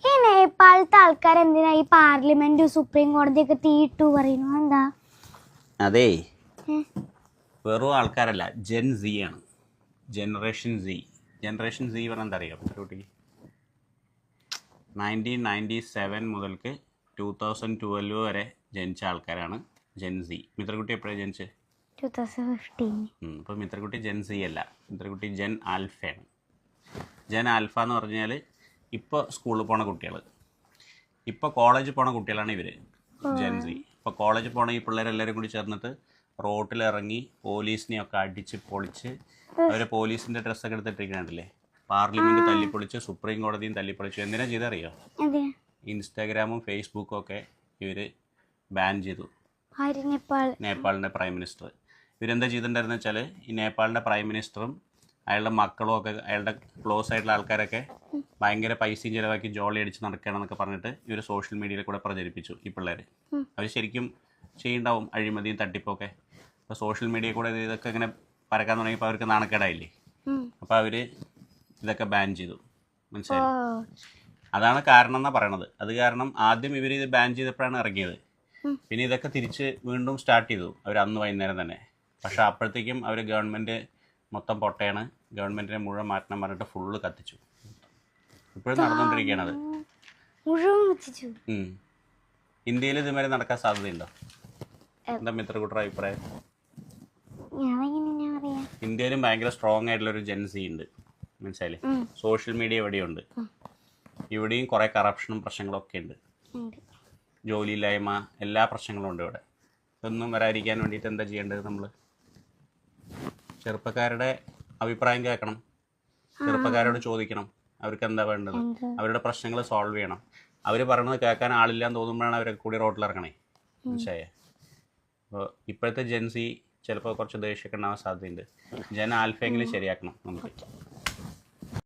ഈ നേപ്പാളത്തെ ആൾക്കാർ എന്തിനാ ഈ പാർലമെന്റ് സുപ്രീം കോടതിയൊക്കെ തീയിട്ടു പറയുന്നു എന്താ? അതെ, വെറും ആൾക്കാരല്ല, ജെൻ സി ആണ്. ജനറേഷൻ സി പറഞ്ഞാൽ എന്താ അറിയാം കുട്ടി? 1997 മുതൽക്ക് 2012 വരെ ജനിച്ച ആൾക്കാരാണ് ജെൻ സി. മിത്രക്കുട്ടി എപ്പോഴാണ് ജനിച്ചത്? 2015. അപ്പോൾ മിത്രക്കുട്ടി ജെൻ സി അല്ല, മിത്രക്കുട്ടി ജെൻ ആൽഫയാണ്. ജെൻ ആൽഫ എന്ന് പറഞ്ഞാൽ ഇപ്പോൾ സ്കൂളിൽ പോണ കുട്ടികൾ, ഇപ്പോൾ കോളേജിൽ പോണ കുട്ടികളാണ് ഇവർ ജെൻ സി. ഇപ്പോൾ കോളേജിൽ പോണ ഈ പിള്ളേരെല്ലാവരും കൂടി ചേർന്നിട്ട് റോട്ടിലിറങ്ങി പോലീസിനെയൊക്കെ അടിച്ച് പൊളിച്ച് അവരെ പോലീസിൻ്റെ ഡ്രസ്സൊക്കെ എടുത്തിട്ടിരിക്കണല്ലേ, പാർലമെൻറ്റ് തല്ലിപ്പൊളിച്ച് സുപ്രീം കോടതിയും തല്ലിപ്പൊളിച്ചു. എന്തിനാ ചെയ്തറിയോ? ഇൻസ്റ്റാഗ്രാമും ഫേസ്ബുക്കും ഒക്കെ ഇവർ ബാൻ ചെയ്തു. നേപ്പാളിൻ്റെ പ്രൈം മിനിസ്റ്റർ. ഇവരെന്താ ചെയ്തിട്ടുണ്ടായിരുന്നു വെച്ചാൽ, ഈ നേപ്പാളിൻ്റെ പ്രൈം മിനിസ്റ്ററും അയാളുടെ മക്കളും ഒക്കെ, അയാളുടെ ക്ലോസ് ആയിട്ടുള്ള ആൾക്കാരൊക്കെ ഭയങ്കര പൈസയും ചിലവാക്കി ജോളി അടിച്ച് നടക്കുകയാണെന്നൊക്കെ പറഞ്ഞിട്ട് ഇവർ സോഷ്യൽ മീഡിയയിൽ കൂടെ പ്രചരിപ്പിച്ചു. ഈ പിള്ളേർ അവർ ശരിക്കും ചെയ്യുണ്ടാവും അഴിമതിയും തട്ടിപ്പൊക്കെ. അപ്പോൾ സോഷ്യൽ മീഡിയയിൽ കൂടെ ഇതൊക്കെ ഇങ്ങനെ പരക്കാൻ തുടങ്ങിയപ്പോൾ അവർക്ക് നാണക്കേടായില്ലേ, അപ്പോൾ അവർ ഇതൊക്കെ ബാൻ ചെയ്തു. മനസ്സിലായി? അതാണ് കാരണം എന്നാണ് പറയണത്. അത് കാരണം ആദ്യം ഇവർ ഇത് ബാൻ ചെയ്തപ്പോഴാണ് ഇറങ്ങിയത്. പിന്നെ ഇതൊക്കെ തിരിച്ച് വീണ്ടും സ്റ്റാർട്ട് ചെയ്തു അവർ അന്ന് വൈകുന്നേരം തന്നെ. പക്ഷേ അപ്പോഴത്തേക്കും അവർ ഗവൺമെൻറ് മൊത്തം പൊട്ടയാണ്, ഗവൺമെൻറ്റിനെ മുഴുവൻ മാറ്റണം പറഞ്ഞിട്ട് ഫുള്ള് കത്തിച്ചു. ഇപ്പോഴും നടന്നുകൊണ്ടിരിക്കുകയാണത്. ഇന്ത്യയിൽ ഇതുവരെ നടക്കാൻ സാധ്യതയുണ്ടോ? എന്താ മിത്രകൂട്ടർ അഭിപ്രായം? ഇന്ത്യയിലും ഭയങ്കര സ്ട്രോങ് ആയിട്ടുള്ളൊരു ജെൻസി ഉണ്ട്, മനസ്സിലായില്ലേ? സോഷ്യൽ മീഡിയ ഇവിടെയുണ്ട്. ഇവിടെയും കുറേ കറപ്ഷനും പ്രശ്നങ്ങളൊക്കെ ഉണ്ട്, ജോലിയില്ലായ്മ, എല്ലാ പ്രശ്നങ്ങളും ഉണ്ട് ഇവിടെ. ഇതൊന്നും വരാതിരിക്കാൻ വേണ്ടിയിട്ട് എന്താ ചെയ്യേണ്ടത്? നമ്മൾ ചെറുപ്പക്കാരുടെ അഭിപ്രായം കേൾക്കണം, ചെറുപ്പക്കാരോട് ചോദിക്കണം അവർക്ക് എന്താ വേണ്ടത്, അവരുടെ പ്രശ്നങ്ങൾ സോൾവ് ചെയ്യണം. അവർ പറയുന്നത് കേൾക്കാൻ ആളില്ലാന്ന് തോന്നുമ്പോഴാണ് അവരൊക്കെ കൂടി റോട്ടിലിറങ്ങണേ, മനസ്സിലായേ? അപ്പോൾ ഇപ്പോഴത്തെ ജെൻസി ചിലപ്പോൾ കുറച്ച് ദേഷ്യമൊക്കെ ഉണ്ടാവാൻ സാധ്യതയുണ്ട്. ജെൻ ആൽഫയെങ്കിലും ശരിയാക്കണം നമുക്ക്.